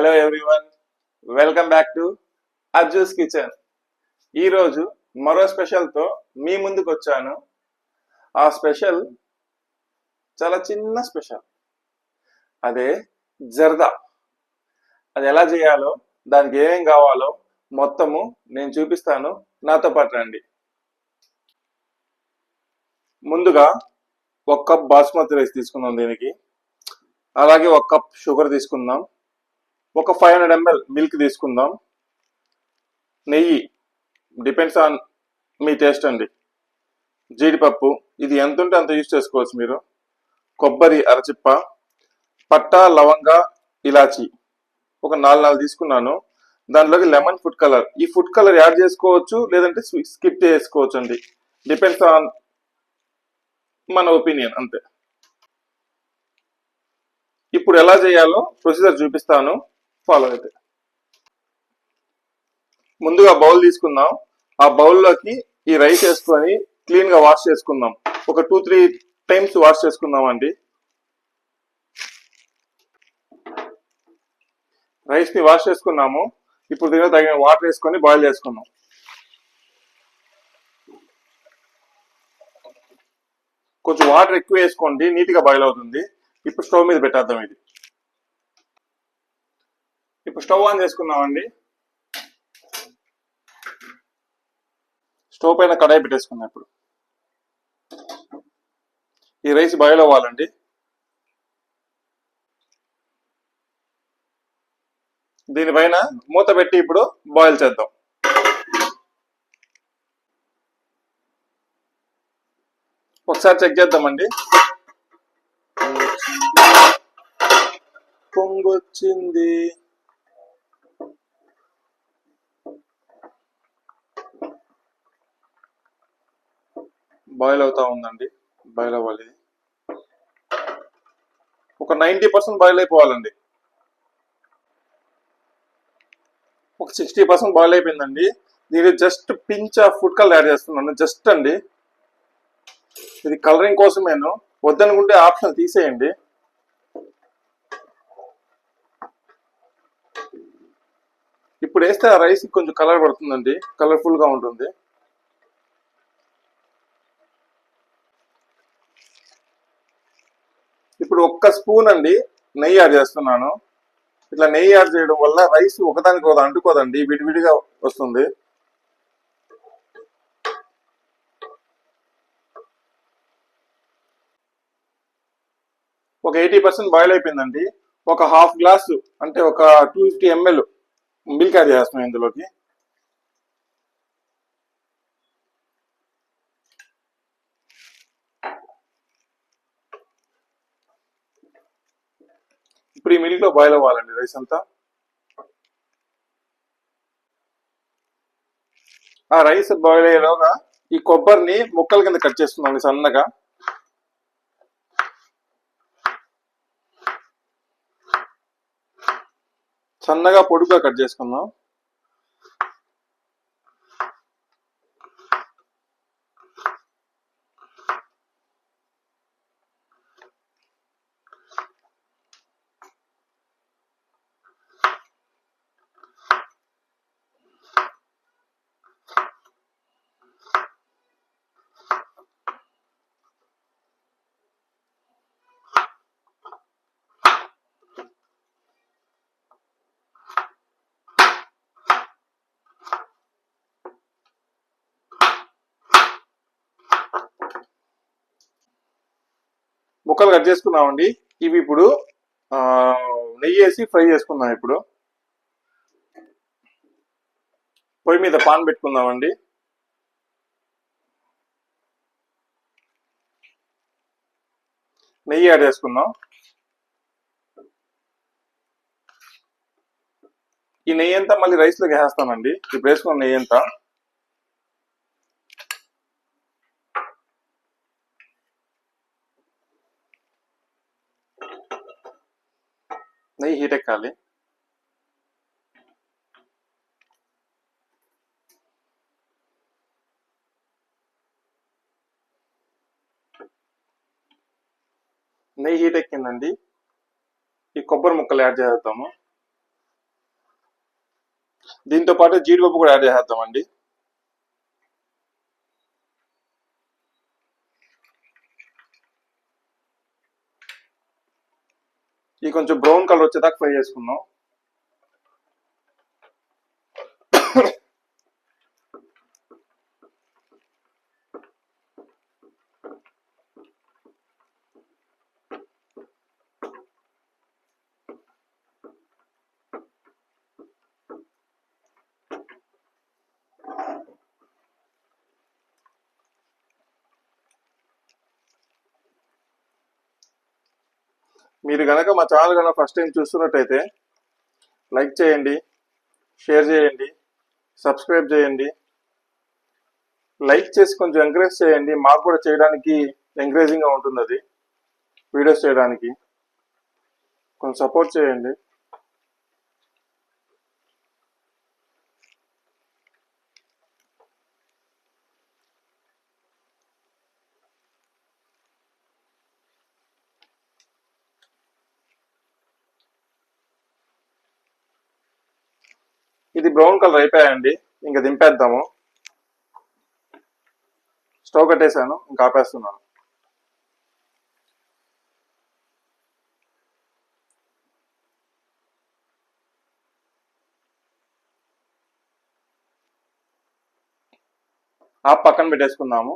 Hello everyone, welcome back to Arju's kitchen. ఈరోజు మరో స్పెషల్తో మీ ముందుకు వచ్చాను. ఆ స్పెషల్ చాలా చిన్న స్పెషల్, అదే జర్దా. అది ఎలా చేయాలో, దానికి ఏమేం కావాలో మొత్తము నేను చూపిస్తాను. నాతో పాటు రండి. ముందుగా 1 కప్ బాస్మతి రైస్ తీసుకుందాం. దీనికి అలాగే 1 కప్ షుగర్ తీసుకుందాం. ఒక 500 ml మిల్క్ తీసుకుందాం. నెయ్యి డిపెండ్స్ ఆన్ మీ టేస్ట్ అండి. జీడిపప్పు ఇది ఎంత ఉంటే అంత యూజ్ చేసుకోవచ్చు మీరు. కొబ్బరి అరచిప్ప, పట్టా, లవంగ, ఇలాచి ఒక 4 తీసుకున్నాను. దాంట్లోకి లెమన్ ఫుడ్ కలర్. ఈ ఫుడ్ కలర్ యాడ్ చేసుకోవచ్చు, లేదంటే స్కిప్ చేసుకోవచ్చు అండి. డిపెండ్స్ ఆన్ మన ఒపీనియన్ అంతే. ఇప్పుడు ఎలా చేయాలో ప్రొసీజర్ చూపిస్తాను, ఫాలో అయితే. ముందుగా బౌల్ తీసుకుందాం. ఆ బౌల్లోకి ఈ రైస్ వేసుకొని క్లీన్ గా వాష్ చేసుకుందాం. ఒక 2-3 టైమ్స్ వాష్ చేసుకుందాం అండి. రైస్ ని వాష్ చేసుకున్నాము. ఇప్పుడు దీనిలో తగిన వాటర్ వేసుకొని బాయిల్ చేసుకుందాం. కొంచెం వాటర్ ఎక్కువ వేసుకోండి, నీట్ గా బాయిల్ అవుతుంది. ఇప్పుడు స్టవ్ మీద పెట్టేద్దాం ఇది. ఇప్పుడు స్టవ్ ఆన్ చేసుకుందామండి. స్టవ్ పైన కడాయి పెట్టేసుకుందాం. ఇప్పుడు ఈ రైస్ బాయిల్ అవ్వాలండి. దీనిపైన మూత పెట్టి ఇప్పుడు బాయిల్ చేద్దాం. ఒకసారి చెక్ చేద్దామండి. పొంగొచ్చింది. బాయిల్ అవుతా ఉందండి. బాయిల్ అవ్వాలి. ఒక 90% బాయిల్ అయిపోవాలండి. ఒక 60% బాయిల్ అయిపోయిందండి. దీనికి just pinch of food colour add చేస్తున్నాను. జస్ట్ అండి, ఇది కలరింగ్ కోసమేను. వద్దనుకుంటే ఆప్షన్ తీసేయండి. ఇప్పుడు వేస్తే ఆ రైస్ కొంచెం కలర్ పడుతుందండి, కలర్ఫుల్ గా ఉంటుంది. ఇప్పుడు 1 స్పూన్ అండి నెయ్యి యాడ్ చేస్తున్నాను. ఇట్లా నెయ్యి యాడ్ చేయడం వల్ల రైస్ ఒకదానికి ఒకటి అంటుకోదండి, విడివిడిగా వస్తుంది. ఒక 80% బాయిల్ అయిపోయిందండి. ఒక హాఫ్ గ్లాసు అంటే ఒక 250 ml మిల్క్ యాడ్ చేస్తున్నాం ఇందులోకి. ఇప్పుడు ఈ మిల్క్ లో బాయిల్ అవ్వాలండి రైస్ అంతా. ఆ రైస్ బాయిల్ అయ్యేలోగా ఈ కొబ్బరిని ముక్కల కింద కట్ చేస్తున్నాం సన్నగా. సన్నగా పొడుగ్గా కట్ చేసుకుందాం. ముక్కలు కట్ చేసుకున్నామండి. ఇవి ఇప్పుడు నెయ్యి వేసి ఫ్రై చేసుకుందాం. ఇప్పుడు పొయ్యి మీద పాన్ పెట్టుకుందామండి. నెయ్యి యాడ్ చేసుకుందాం. ఈ నెయ్యి అంతా మళ్ళీ రైస్ లోకి వేస్తానండి. ఇప్పుడు వేసుకున్న నెయ్యి అంతా. నెయ్యి హీట్ ఎక్కాలి. నెయ్యి హీట్ ఎక్కిందండి. ఈ కొబ్బరి ముక్కలు యాడ్ చేద్దాము. దీంతో పాటు జీడిపప్పు కూడా యాడ్ చేసేద్దామండి. ఇది కొంచెం బ్రౌన్ కలర్ వచ్చేదాకా ఫ్రై చేసుకుందాం. మీరు కనుక మా ఛానల్ కనుక ఫస్ట్ టైం చూస్తున్నట్టయితే లైక్ చేయండి, షేర్ చేయండి, సబ్స్క్రైబ్ చేయండి. లైక్ చేసి కొంచెం ఎంకరేజ్ చేయండి, మాకు కూడా చేయడానికి ఎంకరేజింగ్గా ఉంటుంది. అది వీడియోస్ చేయడానికి కొంచెం సపోర్ట్ చేయండి. ఇది బ్రౌన్ కలర్ అయిపోయాయండి, ఇంకా దింపేద్దాము. స్టవ్ కట్టేశాను, ఇంకా ఆపేస్తున్నాను. పక్కన పెట్టేసుకుందాము.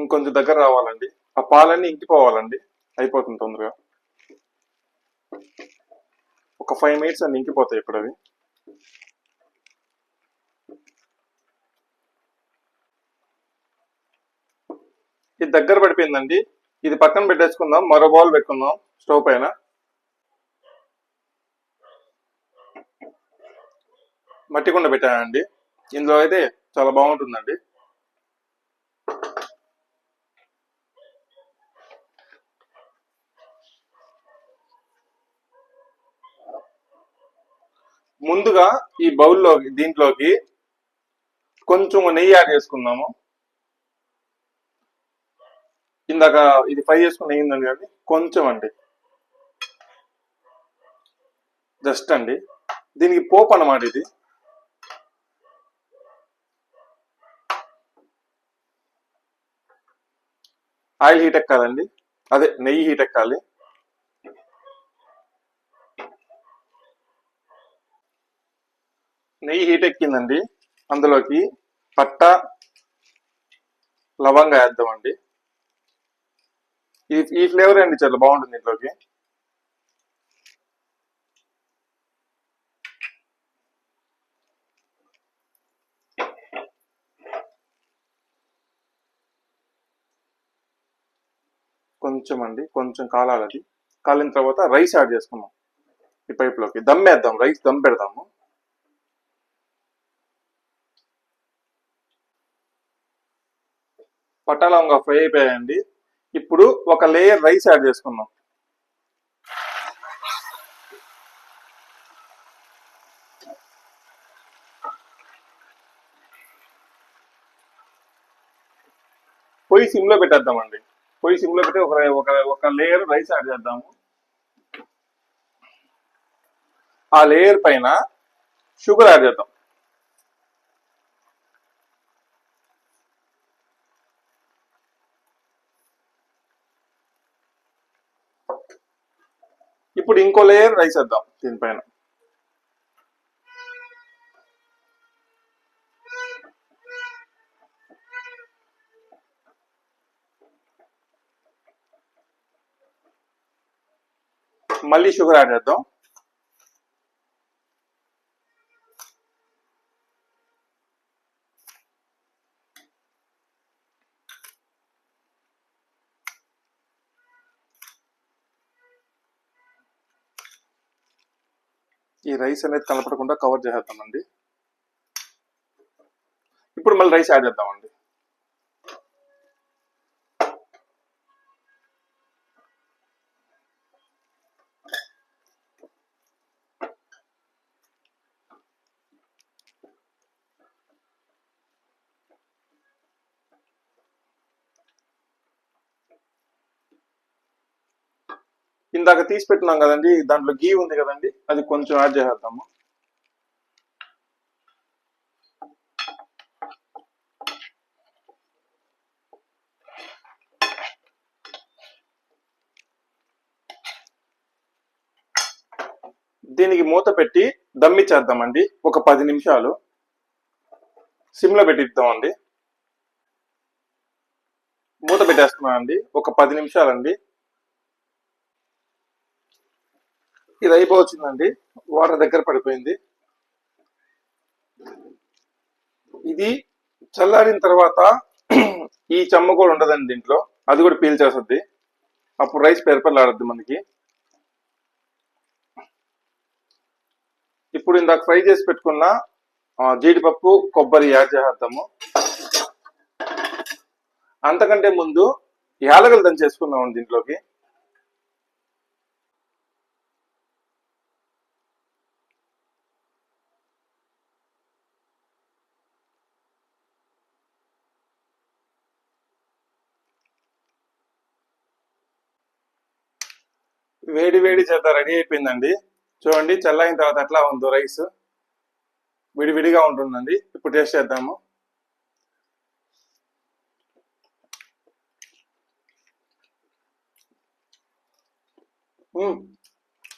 ఇంకొంచెం దగ్గర రావాలండి, ఆ పాలన్నీ ఇంకిపోవాలండి. అయిపోతుంది తొందరగా, ఒక 5 minutes అన్ని ఇంకిపోతాయి ఇప్పుడు అవి. ఇది దగ్గర పడిపోయిందండి, ఇది పక్కన పెట్టేసుకుందాం. మరో బౌల్ పెట్టుకుందాం స్టవ్ పైన. మట్టి కుండ పెట్టానండి, ఇందులో అయితే చాలా బాగుంటుందండి. ముందుగా ఈ బౌల్లోకి దీంట్లోకి కొంచెం నెయ్యి యాడ్ చేసుకుందాము. ఇందాక ఇది ఫ్రై చేసుకుని నెయ్యి ఉందండి కానీ కొంచెం అండి, జస్ట్ అండి. దీనికి పోపు అన్నమాట ఇది. ఆయిల్ హీట్ ఎక్కాలండి, అదే నెయ్యి హీట్ ఎక్కాలి. నెయ్యి హీట్ ఎక్కిందండి, అందులోకి పట్ట లవంగా వేద్దామండి. ఈ ఫ్లేవర్ అండి చాలా బాగుంటుంది ఇంట్లోకి. కొంచెం అండి, కొంచెం కాలాలి. అది కాలిన తర్వాత రైస్ యాడ్ చేసుకున్నాం ఈ పైప్లోకి. దమ్ వేద్దాం, రైస్ దమ్ పెడదాము. పట్టాలంగా ఫ్రై అయిపోయాయండి. ఇప్పుడు ఒక లేయర్ రైస్ యాడ్ చేసుకుందాం. పొయ్యి సిమ్లో పెట్టేద్దామండి. పొయ్యి సిమ్లో పెట్టి ఒక లేయర్ రైస్ యాడ్ చేద్దాము. ఆ లేయర్ పైన షుగర్ యాడ్ చేద్దాం. ఇప్పుడు ఇంకో లేయర్ రైస్ వేద్దాం దీనిపైన. మళ్ళీ షుగర్ యాడ్ చేద్దాం. ఈ రైస్ అనేది కలపడకుండా కవర్ చేసేద్దామండి. ఇప్పుడు మళ్ళీ రైస్ యాడ్ చేద్దామండి. ఇందాక తీసి పెట్టున్నాం కదండి, దాంట్లో గీ ఉంది కదండి, అది కొంచెం యాడ్ చేసేద్దాము. దీనికి మూత పెట్టి దమ్మిచ్చేద్దామండి. ఒక 10 నిమిషాలు సిమ్లో పెట్టిద్దామండి. మూత పెట్టేస్తున్నానండి. ఒక 10 నిమిషాలండి. ఇది అయిపోవచ్చిందండి. వాటర్ దగ్గర పడిపోయింది. ఇది చల్లారిన తర్వాత ఈ చెమ్మ కూడా ఉండదండి దీంట్లో, అది కూడా పీల్చేస్తుంది. అప్పుడు రైస్ పెరపలాడద్దు మనకి. ఇప్పుడు ఇందాక ఫ్రై చేసి పెట్టుకున్న జీడిపప్పు, కొబ్బరి యాడ్ చేద్దాము. అంతకంటే ముందు యాలకులు దంచేసుకుందాం దీంట్లోకి. వేడి వేడి చేత రెడీ అయిపోయిందండి. చూడండి చల్లైన తర్వాత ఎట్లా ఉందో రైస్, విడివిడిగా ఉంటుందండి. ఇప్పుడు టేస్ట్ చేద్దాము.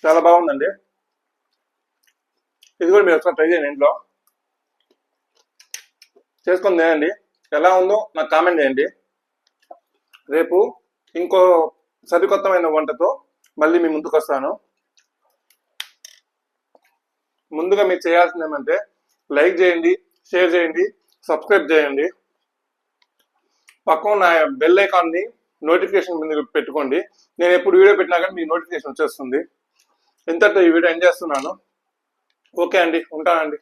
చాలా బాగుందండి. ఇది కూడా మీరు ఒకసారి ట్రై చేయండి ఇంట్లో, చేసుకొని తినండి. ఎలా ఉందో నాకు కామెంట్ చేయండి. రేపు ఇంకో సరికొత్తమైన వంటతో మళ్ళీ మీ ముందుకు వస్తాను. ముందుగా మీరు చేయాల్సింది ఏమంటే లైక్ చేయండి, షేర్ చేయండి, సబ్స్క్రైబ్ చేయండి. పక్కన బెల్ ఐకాన్ని నోటిఫికేషన్ ముందు పెట్టుకోండి. నేను ఎప్పుడు వీడియో పెట్టినా కానీ మీ నోటిఫికేషన్ వచ్చేస్తుంది. ఇంతటితో ఈ వీడియో ఎండ్ చేస్తున్నాను. ఓకే అండి, ఉంటానండి.